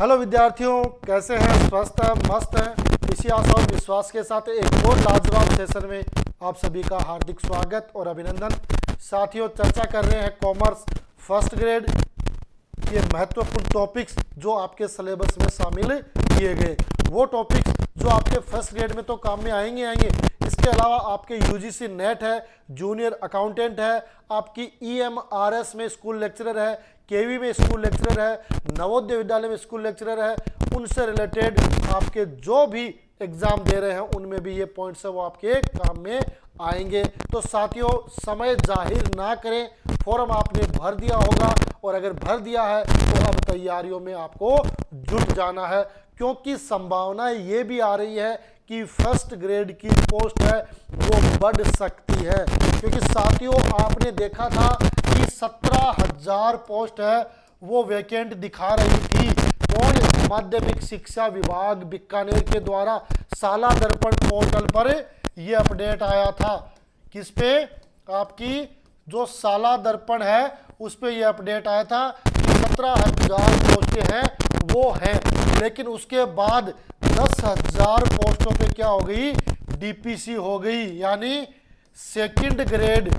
Hello विद्यार्थियों, कैसे हैं? स्वस्थ हैं, मस्त हैं? इसी आशा और विश्वास के साथ एक और लाजवाब सेशन में आप सभी का हार्दिक स्वागत और अभिनंदन। साथियों, चर्चा कर रहे हैं कॉमर्स फर्स्ट ग्रेड के महत्वपूर्ण टॉपिक्स जो आपके सिलेबस में शामिल किए गए। वो टॉपिक्स जो आपके फर्स्ट ग्रेड में तो काम में आएंगे। इसके अलावा आपके यूजीसी नेट है, जूनियर अकाउंटेंट है, आपकी ईएमआरएस में स्कूल लेक्चरर है, केवी में स्कूल लेक्चरर है, नवोदय विद्यालय में स्कूल लेक्चरर है। उनसे रिलेटेड आपके जो भी एग्जाम दे रहे हैं उनमें भी ये पॉइंट्स है वो आपके काम में आएंगे। तो साथियों, समय जाहिर ना करें, फॉर्म आपने भर दिया होगा और अगर भर दिया है तो अब तैयारियों में आपको जुट जाना है, क्योंकि संभावना ये भी आ रही है कि फर्स्ट ग्रेड की पोस्ट है वो बढ़ सकती है। क्योंकि साथियों, आपने देखा था कि 17,000 पोस्ट है वो वैकेंट दिखा रही थी। कौन? माध्यमिक शिक्षा विभाग बीकानेर के द्वारा साला दर्पण पोर्टल पर ये अपडेट आया था। किस पे? आपकी जो साला दर्पण है उस पे ये अपडेट आया था। 17,000 पोस्टें हैं वो हैं, लेकिन उसके बाद 10,000 पोस्टों पे क्या हो गई? डीपीसी हो गई, यानी second grade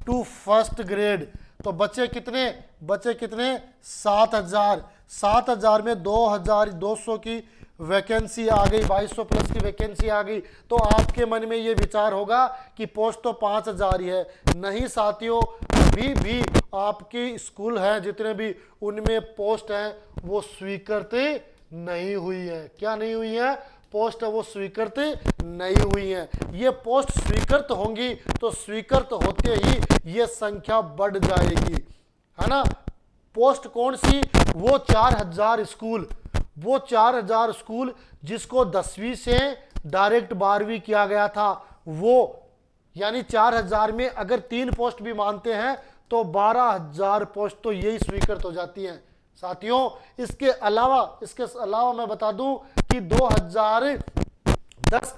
two first grade. तो बचे कितने? 7,000। 7,000 में 2,200 की वैकेंसी आ गई, 2,200 प्लस की वैकेंसी आ गई। तो आपके मन में ये विचार होगा कि पोस्ट तो 5,000 ही है। नहीं साथियों, अभी भी आपके स्कूल हैं जितने भी, उनमें पोस्ट हैं वो स्वीकृत नहीं हुई है। क्या नहीं हुई है? पोस्ट वो स्वीकृत नहीं हुई है। ये पोस्ट स्वीकृत होंगी तो स्वीकृत होते ही ये संख्या बढ़ जाएगी, है ना। पोस्ट कौन सी? वो 4,000 स्कूल, वो 4,000 स्कूल जिसको 10वीं से डायरेक्ट 12वीं किया गया था, वो यानी 4,000 में अगर 3 पोस्ट भी मानते हैं तो 12,000 पोस्ट तो यही स्वीकृत हो जाती हैं साथियों। इसके अलावा मैं बता दूं कि 2010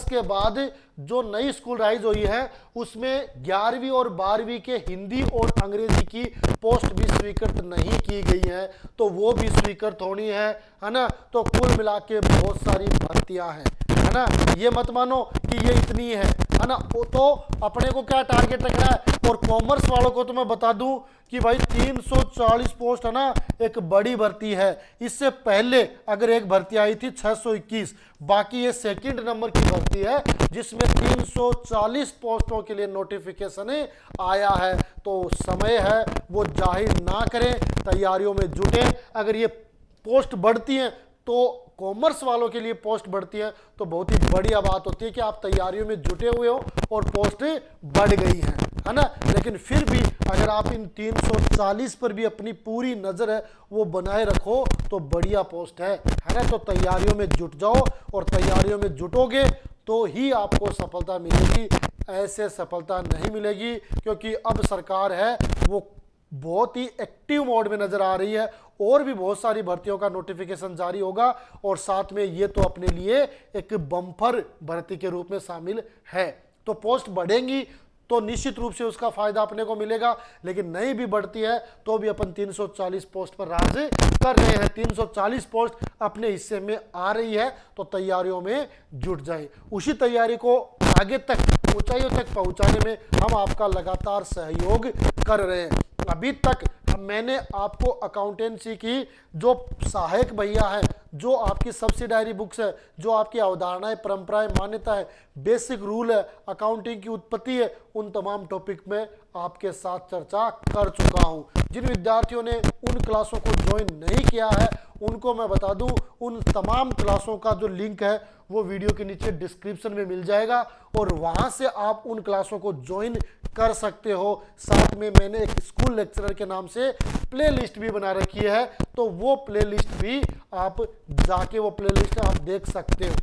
के बाद जो नई स्कूल राइज हुई है उसमें 11वीं और 12वीं के हिंदी और अंग्रेजी की पोस्ट भी स्वीकृत नहीं की गई है, तो वो भी स्वीकृत होनी है ना। तो कुल मिला के बहुत सारी भर्तियां हैं, है ना। ये मत मानो कि ये इतनी है ना। तो अपने को क्या टारगेट रखना है? और कॉमर्स वालों को तो मैं बता दूं कि भाई 340 पोस्ट है ना, एक बड़ी भर्ती है। इससे पहले अगर एक भर्ती आई थी 621, बाकी ये सेकंड नंबर की भर्ती है जिसमें 340 पोस्टों के लिए नोटिफिकेशन आया है। तो समय है वो जाहिर ना करें, तैयारियों में जुटें। अगर ये पोस्ट बढ़ती हैं तो कॉमर्स वालों के लिए पोस्ट बढ़ती है तो बहुत ही बढ़िया बात होती है कि आप तैयारियों में जुटे हुए हो और पोस्ट बढ़ गई है ना। लेकिन फिर भी अगर आप इन 340 पर भी अपनी पूरी नजर है वो बनाए रखो तो बढ़िया पोस्ट है ना। तो तैयारियों में जुट जाओ, और तैयारियों में जुटोगे तो ही आपको सफलता मिलेगी, ऐसे सफलता नहीं मिलेगी। क्योंकि अब सरकार है वो बहुत ही एक्टिव मोड में नजर आ रही है, और भी बहुत सारी भर्तियों का नोटिफिकेशन जारी होगा, और साथ में ये तो अपने लिए एक बम्पर भर्ती के रूप में शामिल है। तो पोस्ट बढ़ेंगी तो निश्चित रूप से उसका फायदा अपने को मिलेगा, लेकिन नहीं भी बढ़ती है तो भी अपन 340 पोस्ट पर राज कर रहे हैं। 340 पोस्ट अपने हिस्से में आ रही है तो तैयारियों में जुट जाए। उसी तैयारी को आगे तक, ऊंचाइयों तक पहुंचाने में हम आपका लगातार सहयोग कर रहे हैं। अभी तक मैंने आपको अकाउंटेंसी की जो सहायक भैया है, जो आपकी सब्सिडायरी बुक्स है, जो आपकी अवधारणाएं, परंपराएं, मान्यता है, बेसिक रूल है, अकाउंटिंग की उत्पत्ति है, उन तमाम टॉपिक में आपके साथ चर्चा कर चुका हूं। जिन विद्यार्थियों ने उन क्लासों को ज्वाइन नहीं किया है उनको मैं बता दूं, उन तमाम क्लासों का जो लिंक है वो वीडियो के नीचे डिस्क्रिप्शन में मिल जाएगा, और वहां से आप उन क्लासों को ज्वाइन कर सकते हो। साथ में मैंने एक स्कूल लेक्चरर के नाम से प्लेलिस्ट भी बना रखी है, तो वो प्लेलिस्ट भी आप जाके वो प्लेलिस्ट आप देख सकते हो।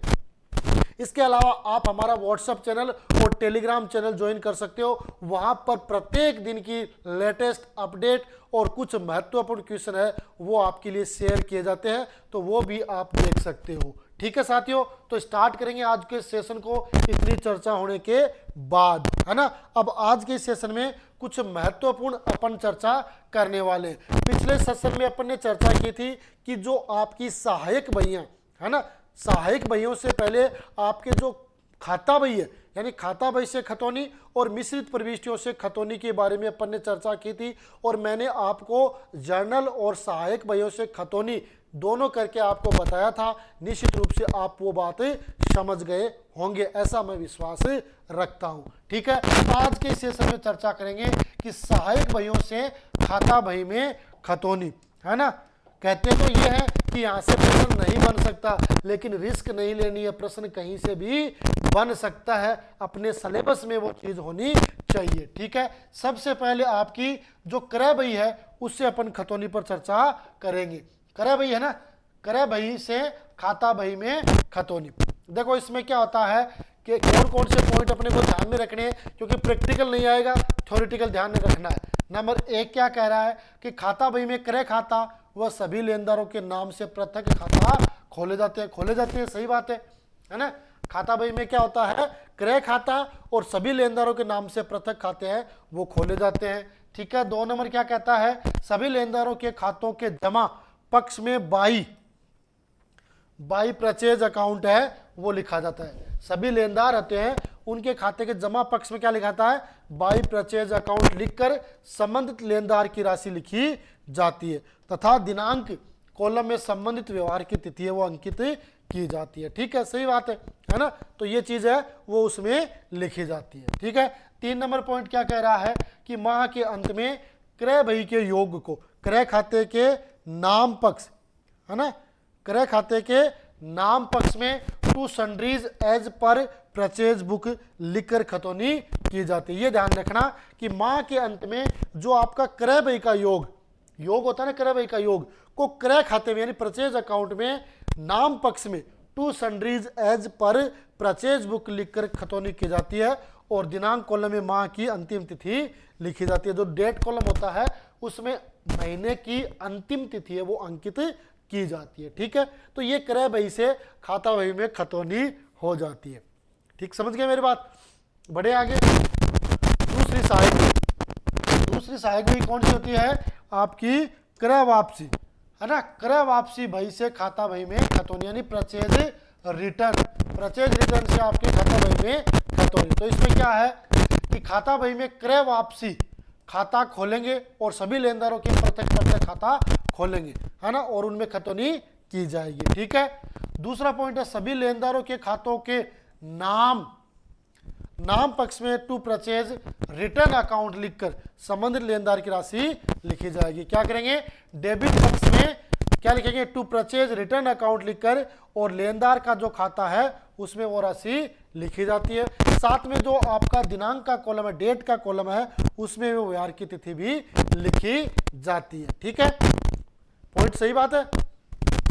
इसके अलावा आप हमारा व्हाट्सएप चैनल और टेलीग्राम चैनल ज्वाइन कर सकते हो। वहां पर प्रत्येक दिन की लेटेस्ट अपडेट और कुछ महत्वपूर्ण क्वेश्चन है वो आपके लिए शेयर किए जाते हैं, तो वो भी आप देख सकते हो। ठीक है साथियों, तो स्टार्ट करेंगे आज के सेशन को इतनी चर्चा होने के बाद, है ना। अब आज के सेशन में कुछ महत्वपूर्ण अपन चर्चा करने वाले हैं। पिछले सेशन में अपन ने चर्चा की थी कि जो आपकी सहायक बहियां, है ना, सहायक बहियों से पहले आपके जो खाता बही है, यानी खाता बही से खतौनी और मिश्रित प्रविष्टियों से खतौनी के बारे में अपन ने चर्चा की थी। और मैंने आपको जर्नल और सहायक बहियों से खतौनी दोनों करके आपको बताया था। निश्चित रूप से आप वो बातें समझ गए होंगे, ऐसा मैं विश्वास रखता हूं। ठीक है, आज के सेशन में चर्चा करेंगे कि सहायक बहियों से खाता बही में खतौनी, है ना। कहते तो ये है कि यहां से प्रश्न नहीं बन सकता, लेकिन रिस्क नहीं लेनी है, प्रश्न कहीं से भी बन सकता है, अपने सिलेबस में वो चीज होनी चाहिए। ठीक है, सबसे पहले आपकी जो क्रय बही है उससे अपन खतौनी पर चर्चा करेंगे। क्रय बही है ना, क्रय बही से खाता बही में खतौनी। देखो इसमें क्या होता है कि कौन कौन से पॉइंट अपने को ध्यान में रखने हैं, क्योंकि प्रैक्टिकल नहीं आएगा, थ्योरेटिकल ध्यान में रखना है। नंबर एक क्या कह रहा है कि खाता बही में क्रय खाता वह सभी लेनदारों के नाम से पृथक खाता खोले जाते हैं। सही बात है ना। खाता बही में क्या होता है, क्रय खाता और सभी लेनदारों के नाम से पृथक खाते हैं वो खोले जाते हैं। ठीक है, 2 नंबर क्या कहता है, सभी लेनदारों के खातों के जमा पक्ष में बाई परचेज अकाउंट है वो लिखा जाता है। सभी लेनदार होते हैं, उनके खाते के जमा पक्ष में क्या लिखाता है, बाई परचेज अकाउंट लिखकर संबंधित लेनदार की राशि लिखी जाती है तथा दिनांक कॉलम में संबंधित व्यवहार की तिथि है वो अंकित की जाती है। ठीक है, सही बात है ना। तो ये चीज है वो उसमें लिखी जाती है। ठीक है, 3 नंबर पॉइंट क्या कह रहा है कि माह के अंत में क्रय बही के योग को क्रय खाते के नाम पक्ष, है ना, क्रय खाते के नाम पक्ष में to sundries as per purchase book लिखकर खतौनी की जाती है। ये ध्यान रखना कि माह के अंत में जो आपका क्रय बही का योग होता है ना, क्रय बही का योग को क्रय खाते में यानी परचेज अकाउंट में नाम पक्ष में to sundries as per purchase book लिखकर खतौनी की जाती है और दिनांक कॉलम में माह की अंतिम तिथि लिखी जाती है। जो डेट कॉलम होता है उसमें महीने की अंतिम तिथि है वो अंकित की जाती है। ठीक है, तो ये क्रय बही से खाता बही में खतौनी हो जाती है। ठीक, समझ गए मेरी बात। बढ़े आगे। दूसरी सहायक बही कौन सी होती है, आपकी क्रय वापसी, है ना। क्रय वापसी बही से खाता बही में खतौनी यानी परचेज रिटर्न से आपके खाता बही में खतौनी। तो इसमें क्या है कि खाता बही में क्रय वापसी खाता खोलेंगे और सभी लेनदारों के पृथक खाता खोलेंगे, है ना, और उनमें खतौनी की जाएगी। ठीक है, दूसरा पॉइंट है सभी लेनदारों के खातों के नाम पक्ष में टू परचेज रिटर्न अकाउंट लिखकर संबंधित लेनदार की राशि लिखी जाएगी। क्या करेंगे, डेबिट पक्ष में क्या लिखेंगे, टू परचेज रिटर्न अकाउंट लिखकर और लेनदार का जो खाता है उसमें वो राशि लिखी जाती है। साथ में जो आपका दिनांक का कॉलम है, डेट का कॉलम है, उसमें वो व्यवहार की तिथि भी लिखी जाती है। ठीक है, पॉइंट सही बात है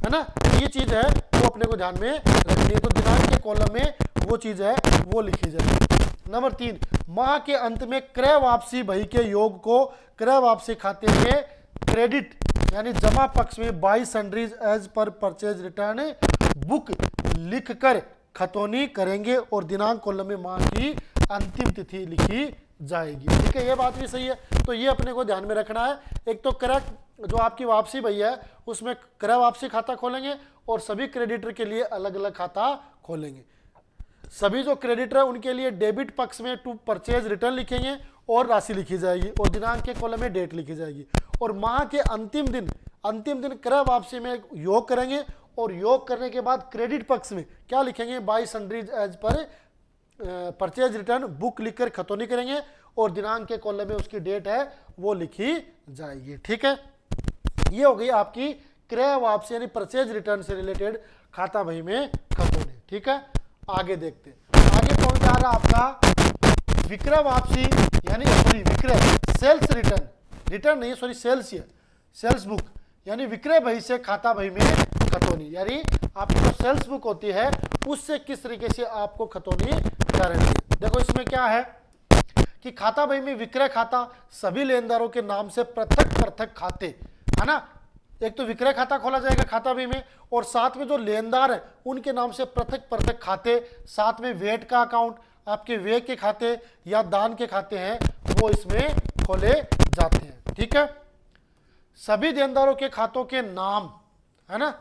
ना। ये चीज है वो अपने को ध्यान में रखनी है। तो दिनांक के कॉलम में वो चीज है वो लिखी जाएगी। नंबर 3, माह के अंत में क्रय वापसी बही के योग को क्रय वापसी खाते में क्रेडिट यानी जमा पक्ष में by sundries as per purchase return book लिखकर खतौनी करेंगे और दिनांक कॉलम में माह की अंतिम तिथि लिखी जाएगी। ठीक है, ये बात भी सही है। तो ये अपने को ध्यान में रखना है। एक तो क्रय जो आपकी वापसी बही है उसमें क्रय वापसी खाता खोलेंगे और सभी क्रेडिटर के लिए अलग अलग खाता खोलेंगे। सभी जो क्रेडिटर है उनके लिए डेबिट पक्ष में टू परचेज रिटर्न लिखेंगे और राशि लिखी जाएगी और दिनांक के कॉलम में डेट लिखी जाएगी। और माह के अंतिम दिन क्रय वापसी में योग करेंगे और योग करने के बाद क्रेडिट पक्ष में क्या लिखेंगे, by sundries as per purchase return book लिखकर खतौनी करेंगे और दिनांक के कॉलम में उसकी डेट है वो लिखी जाएगी। ठीक है, ये हो गई आपकी क्रय वापसी यानी परचेज रिटर्न से रिलेटेड खाता बही में खतौनी। ठीक है, आगे देखते हैं। आगे पहुंच आ रहा आपका विक्रय वापसी यानी विक्रय सेल्स रिटर्न नहीं सॉरी सेल्स है, सेल्स बुक यानी विक्रय बही से खाता बही में खतौनी, यानी आपकी जो सेल्स बुक होती है उससे किस तरीके से आपको खतौनी करनी है। देखो इसमें क्या है कि खाता बही में विक्रय खाता सभी लेनदारों के नाम से पृथक खाते, है ना, एक तो विक्रय खाता खोला जाएगा खाता बही में, और साथ में जो लेनदार है उनके नाम से पृथक पृथक खाते, साथ में वेट का अकाउंट, आपके व्यय के खाते या दान के खाते हैं वो इसमें खोले जाते हैं। ठीक है, सभी देनदारों के खातों के नाम, है ना,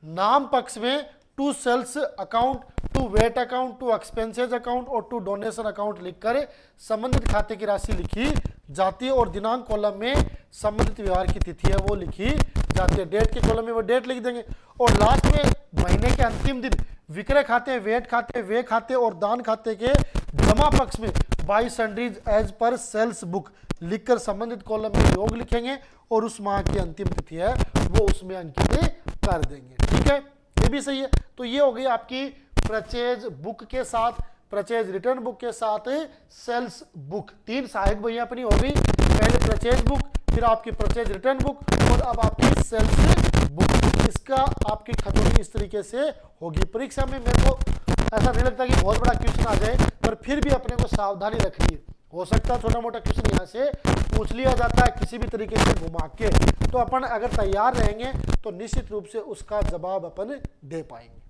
नाम पक्ष में to sales account, to VAT account, to expenses account और टू डोनेशन अकाउंट लिखकर संबंधित खाते की राशि लिखी जाती है, और दिनांक कॉलम में संबंधित व्यवहार की तिथि है वो लिखी जाती है। डेट के कॉलम में वो डेट लिख देंगे, और लास्ट में महीने के अंतिम दिन विक्रय खाते, वेट खाते, व्यय खाते और दान खाते के जमा पक्ष में by sundries as per sales book लिखकर संबंधित कॉलम में योग लिखेंगे, और उस माह की अंतिम तिथि है वो उसमें अंकित कर देंगे। ठीक है, ये भी सही है। तो ये हो गई आपकी परचेज बुक के साथ, परचेज रिटर्न बुक के साथ सेल्स बुक, तीन सहायक बहियां अपनी हो गई, पहले परचेज बुक, फिर आपकी परचेज रिटर्न बुक, और अब आपकी सेल्स बुक। इसका आपकी खतौनी इस तरीके से होगी। परीक्षा में मेरे को ऐसा नहीं लगता कि बहुत बड़ा क्वेश्चन आ जाए, पर फिर भी अपने को सावधानी रखनी है। हो सकता है छोटा मोटा क्वेश्चन यहाँ से पूछ लिया जाता है किसी भी तरीके से घुमा के, तो अपन अगर तैयार रहेंगे तो निश्चित रूप से उसका जवाब अपन दे पाएंगे।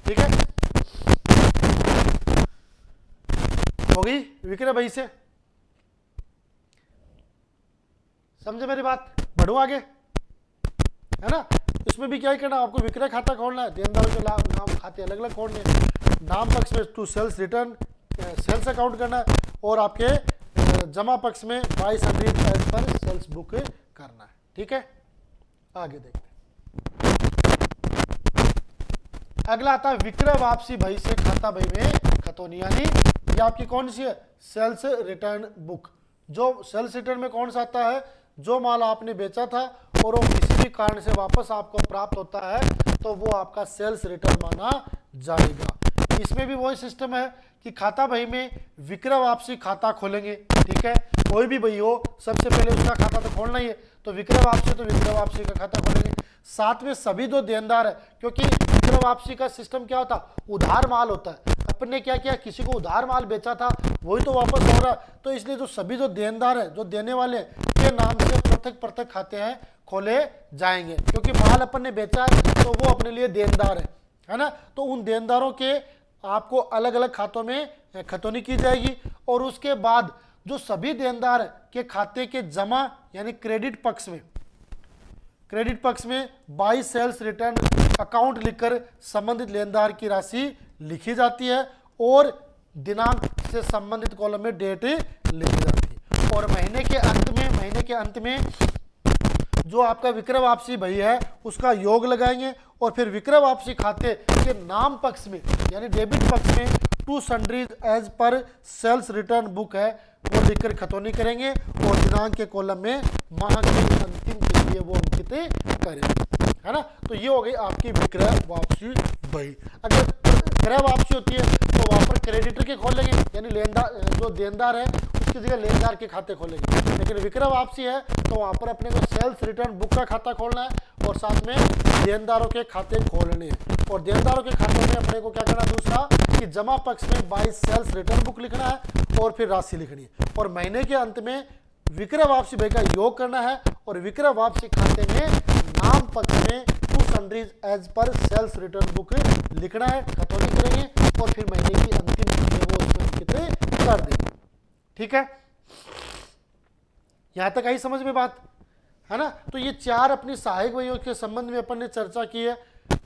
ठीक है, हो गई विक्रय बही से, समझे मेरी बात? बढ़ो आगे, है ना। इसमें भी क्या ही करना, आपको विक्रय खाता खोलना है, देनदारों के नाम खाते अलग अलग खोलने हैं, नाम पक्ष में to sales return sales account करना है, और आपके जमा पक्ष में by sundries as per sales book करना है। ठीक है, आगे देखते हैं। अगला आता है विक्रय वापसी बही से खाता बही में खतौनी, यानी ये आपकी कौन सी है, सेल्स रिटर्न बुक। जो सेल्स रिटर्न में कौन सा आता है, जो माल आपने बेचा था और वो किसी भी कारण से वापस आपको प्राप्त होता है तो वो आपका सेल्स रिटर्न माना जाएगा। इसमें भी वही सिस्टम है कि खाता बही में विक्रय वापसी खाता खोलेंगे। ठीक है, कोई भी बही हो सबसे पहले उसका खाता तो खोलना ही है, तो विक्रय वापसी तो विक्रय वापसी का खाता खोलेंगे। साथ में सभी जो देनदार है, क्योंकि विक्रय वापसी का सिस्टम क्या होता है, उधार माल होता है, अपन ने क्या किया, किसी को उधार माल बेचा था वही तो वापस हो रहा है, तो इसलिए जो सभी जो देनदार है, जो देने वाले के नाम से पृथक पृथक खाते हैं खोले जाएंगे, क्योंकि माल अपन ने बेचा है तो वो अपने लिए देनदार है ना। तो उन देनदारों के आपको अलग अलग खातों में खतौनी की जाएगी, और उसके बाद जो सभी देनदार के खाते के जमा यानी क्रेडिट पक्ष में बाय सेल्स रिटर्न अकाउंट लिखकर संबंधित लेनदार की राशि लिखी जाती है, और दिनांक से संबंधित कॉलम में डेट लिखी जाती है, और महीने के अंत में जो आपका विक्रय वापसी बही है उसका योग लगाएंगे, और फिर विक्रय वापसी खाते के नाम पक्ष में यानी डेबिट पक्ष में to sundries as per sales return book है वो लिखकर खतौनी करेंगे, और दिनांक के कॉलम में माह की अंतिम तिथि वो अंकित करेंगे, है ना। तो ये हो गई आपकी विक्रय वापसी बही। अगर क्रय वापसी होती है तो वहां पर क्रेडिटर के खोलेंगे, यानी लेनदार जो देनदार है उसकी जगह लेनदार के खाते खोलेंगे। लेकिन विक्रय वापसी है तो वहां पर अपने को सेल्स रिटर्न बुक का खाता खोलना है, और साथ में देनदारों के खाते खोलने हैं, और देनदारों के खाते में अपने को क्या करना, दूसरा कि जमा पक्ष में बाय सेल्स रिटर्न बुक लिखना है, और फिर राशि लिखनी है, और महीने के अंत में विक्रय वापसी बही का योग करना है, और विक्रय वापसी खाते में नाम पक्ष में to sundries as per sales return book लिखना है, खतौनी करेंगे, और फिर महीने की अंतिम तिथि वो उसमें कितने कर देंगे। ठीक है, यहां तक आई समझ में बात, है ना। तो ये चार अपनी सहायक बहियों के संबंध में अपन ने चर्चा की है।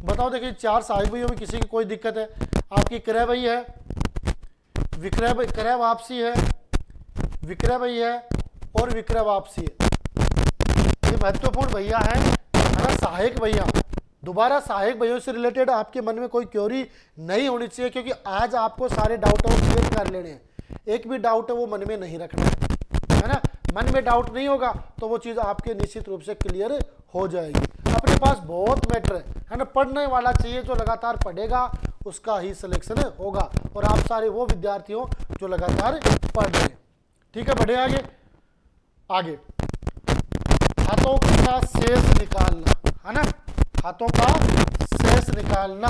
बताओ, देखिए चार सहायक बहियों में किसी की कोई दिक्कत है? आपकी क्रय बही है, क्रय वापसी है, विक्रय बही है, और विक्रय वापसी है। ये महत्वपूर्ण भैया है ना, सहायक भैया। दोबारा सहायक भैया से रिलेटेड आपके मन में कोई क्वेरी नहीं होनी चाहिए, क्योंकि आज आपको सारे डाउट है वो क्लियर कर लेने हैं। एक भी डाउट है वो मन में नहीं रखना है ना। मन में डाउट नहीं होगा तो वो चीज आपके निश्चित रूप से क्लियर हो जाएगी। अपने पास बहुत मैटर है ना, पढ़ने वाला चाहिए, जो लगातार पढ़ेगा उसका ही सिलेक्शन होगा, और आप सारे वो विद्यार्थी हो जो लगातार पढ़ रहे हैं। ठीक है, बढ़े आगे खातों का शेष निकालना, है ना, खातों का शेष निकालना,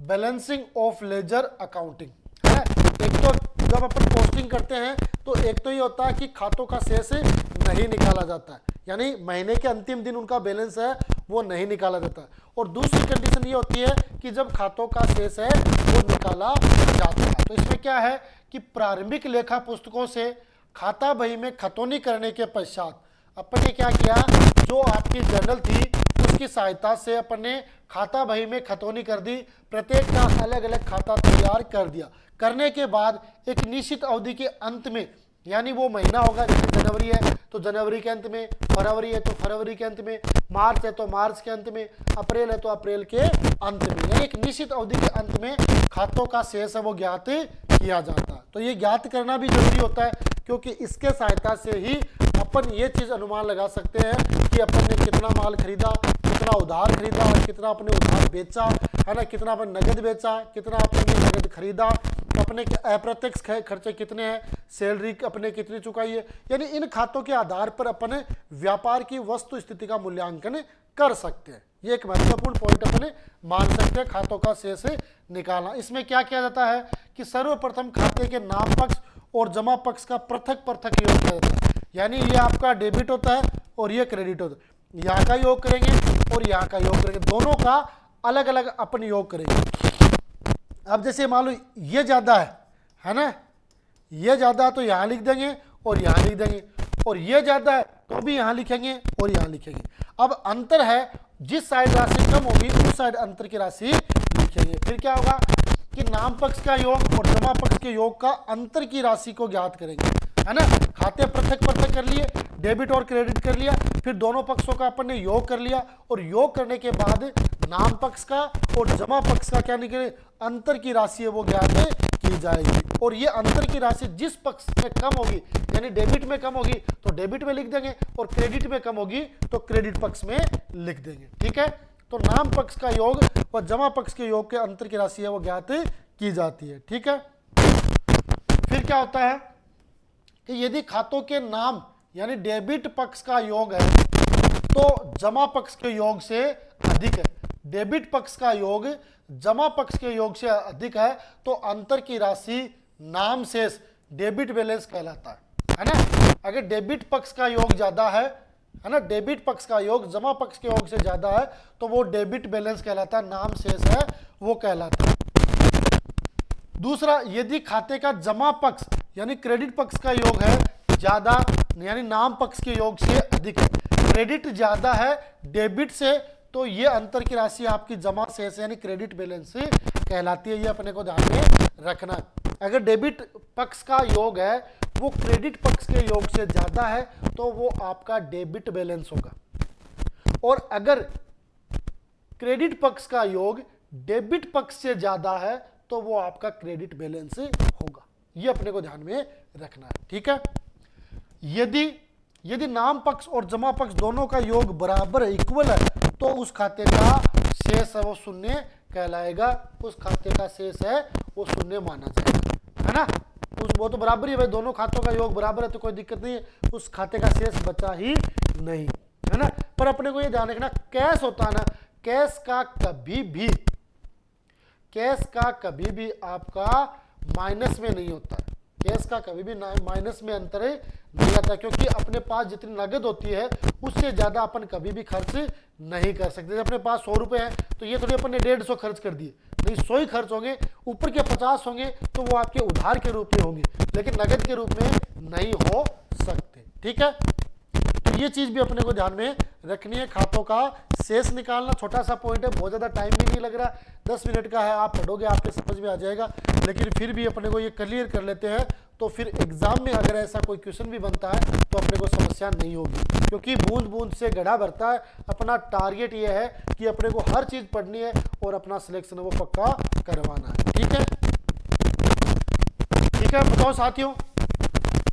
बैलेंसिंग ऑफ लेजर अकाउंटिंग है। एक तो जब अपन पोस्टिंग करते हैं तो एक तो ये होता है कि खातों का शेष नहीं निकाला जाता है, यानी महीने के अंतिम दिन उनका बैलेंस है वो नहीं निकाला जाता। और दूसरी कंडीशन ये होती है कि जब खातों का शेष है वो निकाला जाता है। तो इसमें क्या है कि प्रारंभिक लेखा पुस्तकों से खाता बही में खतौनी करने के पश्चात अपन ने क्या किया, जो आपकी जर्नल थी उसकी सहायता से अपन ने खाता बही में खतौनी कर दी, प्रत्येक का अलग अलग खाता तैयार कर दिया। करने के बाद एक निश्चित अवधि के अंत में, यानी वो महीना होगा, जैसे जनवरी है तो जनवरी के अंत में, फरवरी है तो फरवरी के अंत में, मार्च है तो मार्च के अंत में, अप्रैल है तो अप्रैल के अंत में, यानी एक निश्चित अवधि के अंत में खातों का शेष है वो ज्ञात किया जाता है। तो ये ज्ञात करना भी जरूरी होता है, क्योंकि इसके सहायता से ही अपन ये चीज अनुमान लगा सकते हैं कि अपन ने कितना माल खरीदा, कितना उधार खरीदा और कितना अपने उधार बेचा, है ना, कितना अपन नगद बेचा, कितना अपने नगद खरीदा, अपने अप्रत्यक्ष खर्चे कितने हैं, सैलरी अपने कितनी चुकाई है। यानी इन खातों के आधार पर अपन व्यापार की वस्तु स्थिति का मूल्यांकन कर सकते हैं। ये एक महत्वपूर्ण पॉइंट अपने मान सकते हैं खातों का शेष निकालना। इसमें क्या किया जाता है कि सर्वप्रथम खाते के नाम पक्ष और जमा पक्ष का पृथक पृथक योग किया जाता है। यानी ये आपका डेबिट होता है और ये क्रेडिट होता है, यहाँ का योग करेंगे और यहाँ का योग करेंगे, दोनों का अलग अलग अपन योग करेंगे। अब जैसे मान लो ये ज्यादा है ना, ये ज्यादा तो यहाँ लिख देंगे और यहाँ लिख देंगे, और ये ज्यादा है तो भी यहाँ लिखेंगे और यहाँ लिखेंगे। अब अंतर है, जिस साइड राशि कम होगी उस साइड अंतर की राशि लिखेंगे। फिर क्या होगा कि नाम पक्ष का योग और जमा पक्ष के योग का अंतर की राशि को ज्ञात करेंगे, है ना। खाते पृथक पृथक कर लिए, डेबिट और क्रेडिट कर लिया, फिर दोनों पक्षों का अपन ने योग कर लिया, और योग करने के बाद नाम पक्ष का और जमा पक्ष का क्या निकले, अंतर की राशि है वो ज्ञात की जाएगी। और ये अंतर की राशि जिस पक्ष में कम होगी, यानी डेबिट में कम होगी तो डेबिट में लिख देंगे, और क्रेडिट में कम होगी तो क्रेडिट पक्ष में लिख देंगे। ठीक है, तो नाम पक्ष का योग और जमा पक्ष के योग के अंतर की राशि है वो ज्ञात की जाती है। ठीक है, फिर क्या होता है कि यदि खातों के नाम यानी डेबिट पक्ष का योग है तो जमा पक्ष के योग से अधिक है, डेबिट पक्ष का योग जमा पक्ष के योग से अधिक है, तो अंतर की राशि नाम शेष डेबिट बैलेंस कहलाता है ना। अगर डेबिट पक्ष का योग ज्यादा है ना, डेबिट पक्ष का योग जमा पक्ष के योग से ज्यादा है तो वो डेबिट बैलेंस कहलाता है, नाम शेष है वो कहलाता है। दूसरा, यदि खाते का जमा पक्ष यानी क्रेडिट पक्ष का योग है ज्यादा, यानी नाम पक्ष के योग से अधिक है, क्रेडिट ज्यादा है डेबिट से, तो ये अंतर की राशि आपकी जमा शेष यानी क्रेडिट बैलेंस कहलाती है। ये अपने को ध्यान में रखना है। अगर डेबिट पक्ष का योग है वो क्रेडिट पक्ष के योग से ज्यादा है तो वो आपका डेबिट बैलेंस होगा, और अगर क्रेडिट पक्ष का योग डेबिट पक्ष से ज्यादा है तो वो आपका क्रेडिट बैलेंस होगा। ये अपने को ध्यान में रखना है। ठीक है, यदि नाम पक्ष और जमा पक्ष दोनों का योग बराबर इक्वल है तो उस खाते का शेष है वो शून्य कहलाएगा, उस खाते का शेष है वो शून्य माना जाएगा, है ना। वो तो बराबर ही, भाई दोनों खातों का योग बराबर है तो कोई दिक्कत नहीं है, उस खाते का शेष बचा ही नहीं, है ना। पर अपने को ये ध्यान रखना, कैश होता है ना, कैश का कभी भी आपका माइनस में नहीं होता है, कैश का कभी भी माइनस में अंतर नहीं आता, क्योंकि अपने पास जितनी नगद होती है उससे ज्यादा अपन कभी भी खर्च नहीं कर सकते। अपने पास 100 रुपए है तो ये थोड़ी अपन ने 150 खर्च कर दिए, नहीं 100 ही खर्च होंगे, ऊपर के 50 होंगे तो वो आपके उधार के रूप में होंगे, लेकिन नगद के रूप में नहीं हो सकते। ठीक है, तो ये चीज भी अपने को ध्यान में रखनी है। खातों का शेष निकालना छोटा सा पॉइंट है, बहुत ज्यादा टाइम भी नहीं लग रहा, 10 मिनट का है, आप पढ़ोगे आपके समझ में आ जाएगा, लेकिन फिर भी अपने को ये क्लियर कर लेते हैं तो फिर एग्जाम में अगर ऐसा कोई क्वेश्चन भी बनता है तो अपने को समस्या नहीं होगी, क्योंकि बूंद बूंद से घड़ा भरता है। अपना टारगेट ये है कि अपने को हर चीज पढ़नी है और अपना सिलेक्शन वो पक्का करवाना है। ठीक है, बताओ साथियों,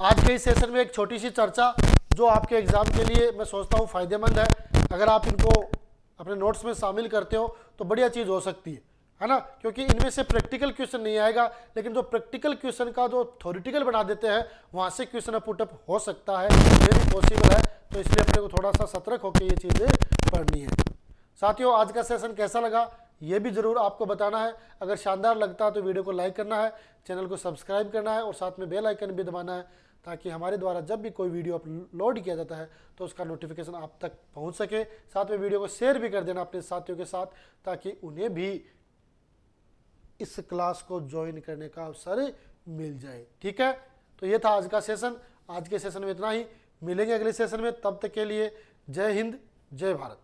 आज के इस सेशन में एक छोटी सी चर्चा जो आपके एग्जाम के लिए मैं सोचता हूँ फायदेमंद है। अगर आप इनको अपने नोट्स में शामिल करते हो तो बढ़िया चीज हो सकती है ना, क्योंकि इनमें से प्रैक्टिकल क्वेश्चन नहीं आएगा, लेकिन जो प्रैक्टिकल क्वेश्चन का जो थ्योरेटिकल बना देते हैं वहां से क्वेश्चन पुटअप हो सकता है, ये भी पॉसिबल है, तो इसलिए अपने को थोड़ा सा सतर्क होकर ये चीजें पढ़नी है। साथियों, आज का सेशन कैसा लगा ये भी जरूर आपको बताना है। अगर शानदार लगता है तो वीडियो को लाइक करना है, चैनल को सब्सक्राइब करना है और साथ में बेल आइकन भी दबाना है, ताकि हमारे द्वारा जब भी कोई वीडियो अपलोड किया जाता है तो उसका नोटिफिकेशन आप तक पहुंच सके। साथ में वीडियो को शेयर भी कर देना अपने साथियों के साथ, ताकि उन्हें भी इस क्लास को ज्वाइन करने का अवसर मिल जाए। ठीक है, तो ये था आज का सेशन। आज के सेशन में इतना ही, मिलेंगे अगले सेशन में, तब तक के लिए जय हिंद, जय भारत।